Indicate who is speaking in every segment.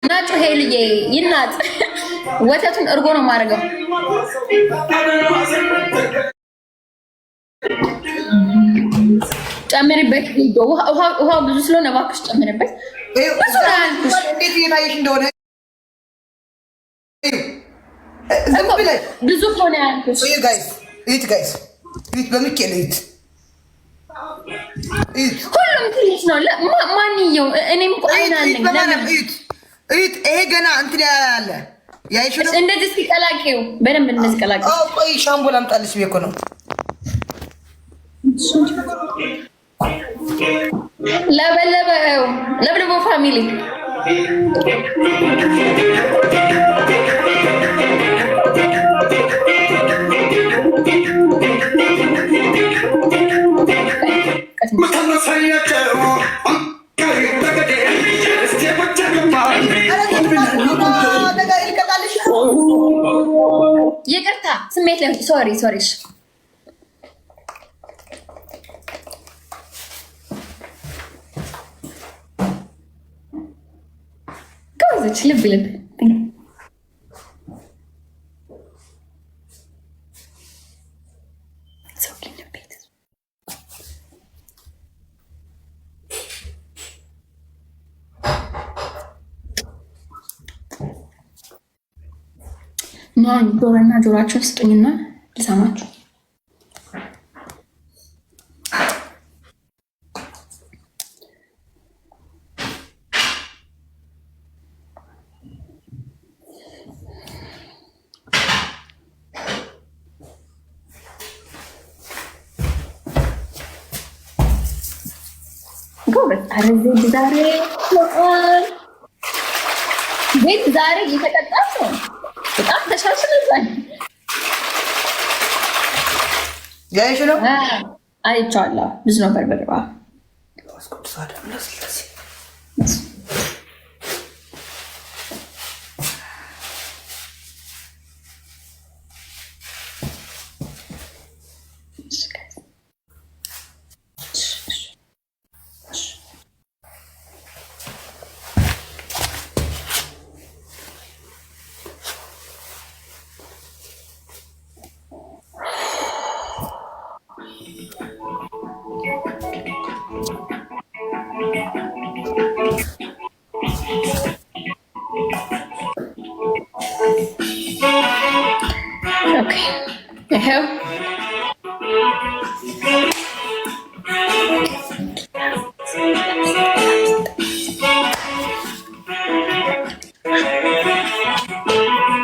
Speaker 1: ናጩ ሄልዬ ይናጥ ወተቱን እርጎ ነው ማድረገው። ጨምሪበት ውሃ ብዙ ስለሆነ እባክሽ ጨምሪበት።
Speaker 2: እንዴት እየታየሽ እንደሆነ
Speaker 1: ብዙ ሆነ ያልኩሽ።
Speaker 2: ጋይስ በሚኬል
Speaker 1: ሁሉም ትንሽ ነው። ማንየው እኔም ቆይናለኝ
Speaker 2: ይሄ ገና እንትን ያለ ያይሽ ነው።
Speaker 1: እንደዚህ ሲቀላቂው በደንብ እንደዚህ ቀላቂው።
Speaker 2: ቆይ ሻምቦ ላምጣልሽ ብዬሽ እኮ ነው።
Speaker 1: ለበለበ ፋሚሊ ይቅርታ ስሜት ላይ ሶሪ ጋዜች ልብ ጆሮና ጆሮአችሁን ስጡኝና ልሰማችሁ። ጎበዝ። ኧረ ዜድ ዛሬ እየተቀጣች ነው። በጣም ተሻሽለሻል።
Speaker 2: ያይሽ ነው
Speaker 1: አይቼዋለሁ። ብዙ ነበር በርባ ይኸው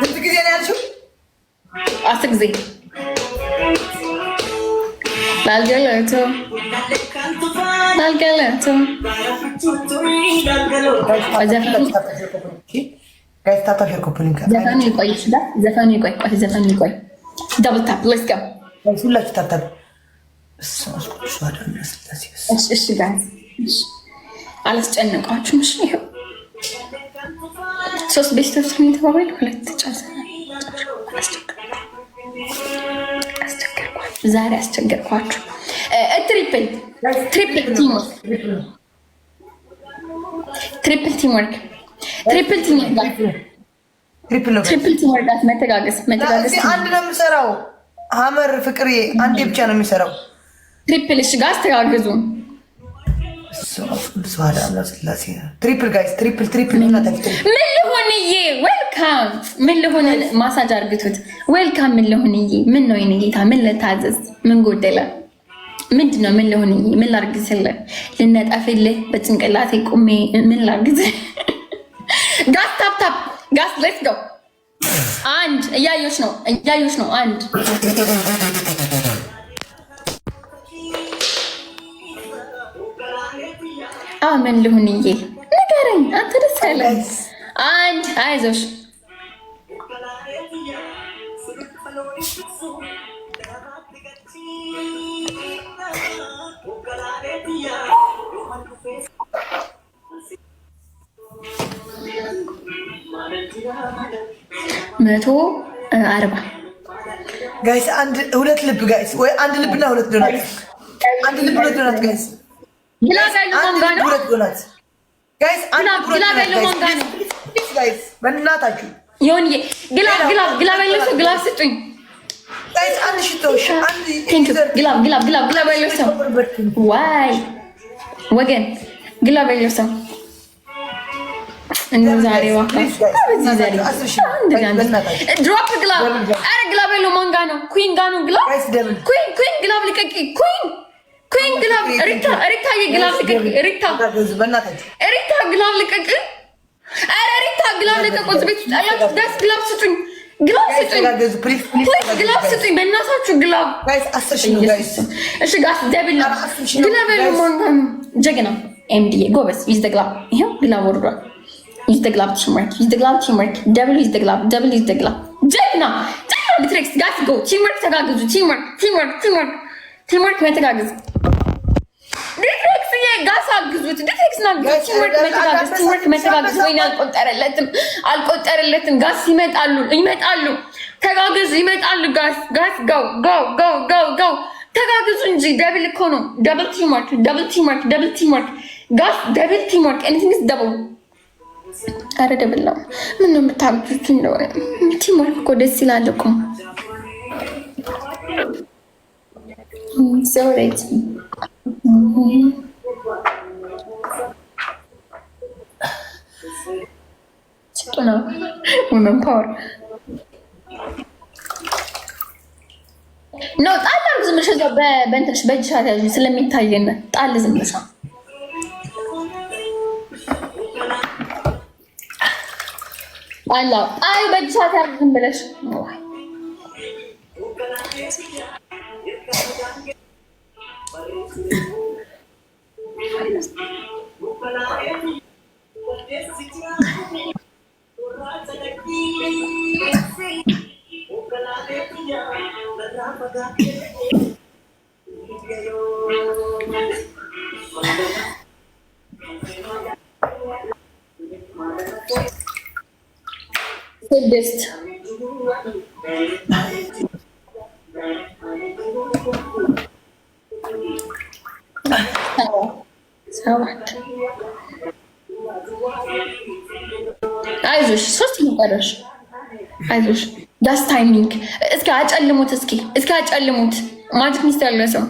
Speaker 2: ስንት ጊዜ ነው ያልሽው?
Speaker 1: 10 ጊዜ ላልገለቶ ዘፈኑ ይቆይ። ደብል ታፕ ሌትስ ጎ።
Speaker 2: ሁላችሁ ታታሉ።
Speaker 1: እሺ ጋይስ አላስጨነቃችሁም። እሺ ይኸው 3 ቤስቶች ነው የተባባሉ 2 ጨርሰናል። አስቸገርኳችሁ ዛሬ አስቸገርኳችሁ። ትሪፕል ቲምወርክ መተጋገዝ።
Speaker 2: አንድ ነው የምሰራው። ሀመር ፍቅሬ አንዴ ብቻ ነው የሚሰራው።
Speaker 1: ትሪፕል እሺ ጋር አስተጋግዙ።
Speaker 2: ትሪፕል ጋይስ ትሪፕል
Speaker 1: ምን ልሆንዬ? ዌልካም ምን ልሆን? ማሳጅ አርግቱት። ዌልካም ምን ልሆንዬ? ምን ነው የኔ ጌታ? ምን ልታዘዝ? ምን ጎደለ? ምንድነው? ምን ልሆንዬ? ምን ላርግዝልህ? ልነጠፍልህ? በጭንቅላቴ ቁሜ ምን ላርግዝ? ጋስ ታፕ ጋስ ሌትስ ጎ። አንድ እያዩሽ ነው። አንድ ምን ልሁንዬ? ንገረኝ አንተ ደስ ያለ አንድ አይዞሽ መቶ 40
Speaker 2: ጋይስ አንድ ሁለት ልብ ጋይስ ወይ አንድ ልብና ሁለት ዶናት አንድ ልብ ሁለት ዶናት ጋይስ
Speaker 1: ይላጋሉ ማንጋና
Speaker 2: ሁለት ዶናት ጋይስ
Speaker 1: ግላብ ያለው ማን ጋር ነው?
Speaker 2: ጋይስ በእናታችሁ
Speaker 1: ዮኒ ግላብ ያለው ሰው ግላብ ስጡኝ
Speaker 2: ጋይስ። አንድ ሽቶሽ አንድ
Speaker 1: ግላብ ያለው ሰው ዋይ ወገን ግላብ ያለው ሰው ዛሬ ድሮፕ ግላብ። ኧረ ግላብ ያለው ማን ጋር ነው? ኩዊን ጋር ነው ግላብ። ኩዊን ግላብ ልቀቂ። ኩዊን ግላብ። ሪታ የግላብ ልቀቂ። ሪታ ግላብ ልቀቂ። ኧረ ሪታ ግላብ ልቀቁ። ቤት ውስጥ ያላችሁ ጋይስ ግላብ ስጡኝ፣ ግላብ ስጡኝ፣ ግላብ ስጡኝ በእናታችሁ ግላብ። እሺ ጋስ ደብል ግላብ ያለው ማን ጋር ነው? ጀግና ኤምዲ ጎበዝ። ዩዝ ደ ግላብ። ይኸው ግላብ ወርዷል። Use the glove teamwork. Double use the glove. Jegna. Tricks, guys, go. Teamwork, metagags. Tricks, yeah, gas aguz. Tricks, not teamwork, metagags. We not let them. Gas, he met allu. Tagagus, he met allu. Gas, go. Tagagus, double econo. Double teamwork. Gas, double teamwork. Anything is double. አረ ደብል ነው። ምን ነው የምታምጡት? ነው ቲምወርክ እኮ ደስ ይላል እኮ። ሶሬት ጭጡና ወመን ፓወር ነው። ጣል አድርግ ዝም ብለሽ በእንትንሽ በእጅሽ ያዥ ስለሚታየን ጣል ዝም ብለሽ አላው አይ በእጅሽ ያዥ ዝም ብለሽ ስድስት ሰባት አይዞሽ ሶስት ይቀርሽ አይዞሽ ዳስ ታይሚንግ እስኪ አጨልሙት እስኪ አጨልሙት ማጂክ ሚስተር ያለው ሰው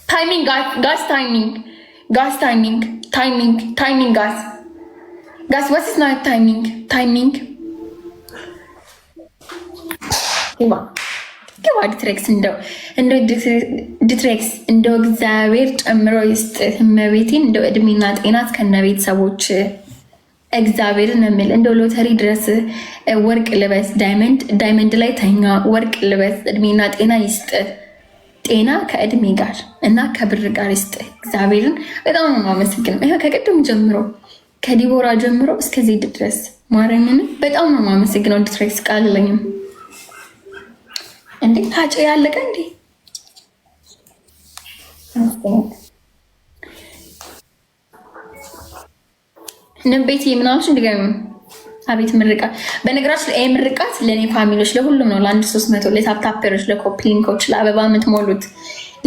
Speaker 1: timing gas timing gas what is not timing ገባ ዲትሬክስ እንደው ዲትሬክስ እንደው እግዚአብሔር ጨምሮ ይስጥ እመቤቴን እንደው እድሜና ጤና ከነ ቤተሰቦች እግዚአብሔርን እምል እንደው ሎተሪ ድረስ ወርቅ ልበስ ዳይመንድ ላይ ተኛ ወርቅ ልበስ እድሜና ጤና ይስጥ ጤና ከእድሜ ጋር እና ከብር ጋር ይስጥ እግዚአብሔርን በጣም ነው የማመሰግነው። ይሄ ከቀደም ጀምሮ ከዲቦራ ጀምሮ እስከዚህ ድረስ ማርያምን በጣም ነው የማመሰግነው። ዲትሬክስ ቃል የለኝም እንዴ ታጭ ያለቀ እንዴ ነቤት ምናምን እንደገና አቤት ምርቃት። በነገራችን ላይ ምርቃት ለኔ ፋሚሊዎች ለሁሉም ነው። ለአንድ 300 ለታፕታፐሮች ለኮፒ ሊንኮች ለአበባ የምትሞሉት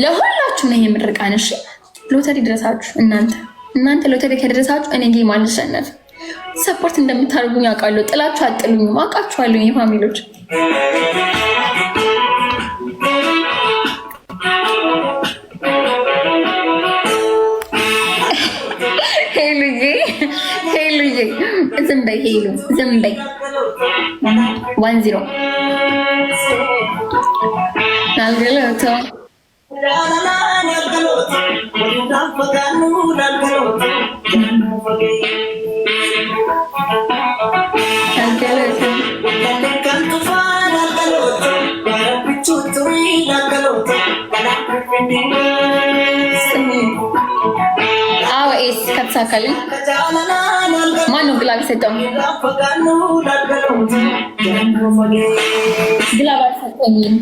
Speaker 1: ለሁላችሁ ነው ምርቃት። እሺ ሎተሪ ድረሳችሁ እናንተ ሎተሪ ከደረሳችሁ እኔ ጌም አልሸነፍ ሰፖርት እንደምታደርጉኝ አውቃለሁ። ጥላችሁ አጥሉኝም አውቃችኋለሁ የፋሚሊዎች ሄሉዬ ዝም በይ ሄሉ ዝም በይ 10 ናልገለቶ ኤስ ከተሳካልኝ ማነው ግላብ ሰጠው? ግላብ አልሰጠኝም።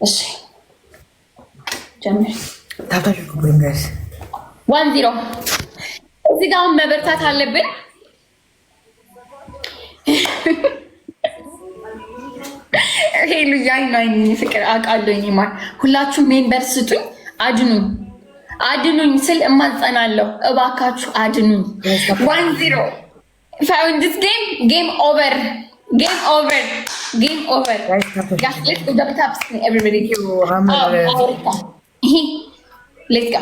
Speaker 1: እሺ ጀምር። 1-0 እዚህ ጋር መበርታት አለብን። ሄሉ ያይናይ ፍቅር አውቃለሁኝ። ማር ሁላችሁም ሜምበር ስጡኝ፣ አድኑኝ ስል እማጸናለሁ። እባካችሁ አድኑኝ። 1-0 found this game over. Guys, let's go double taps everybody. Let's go.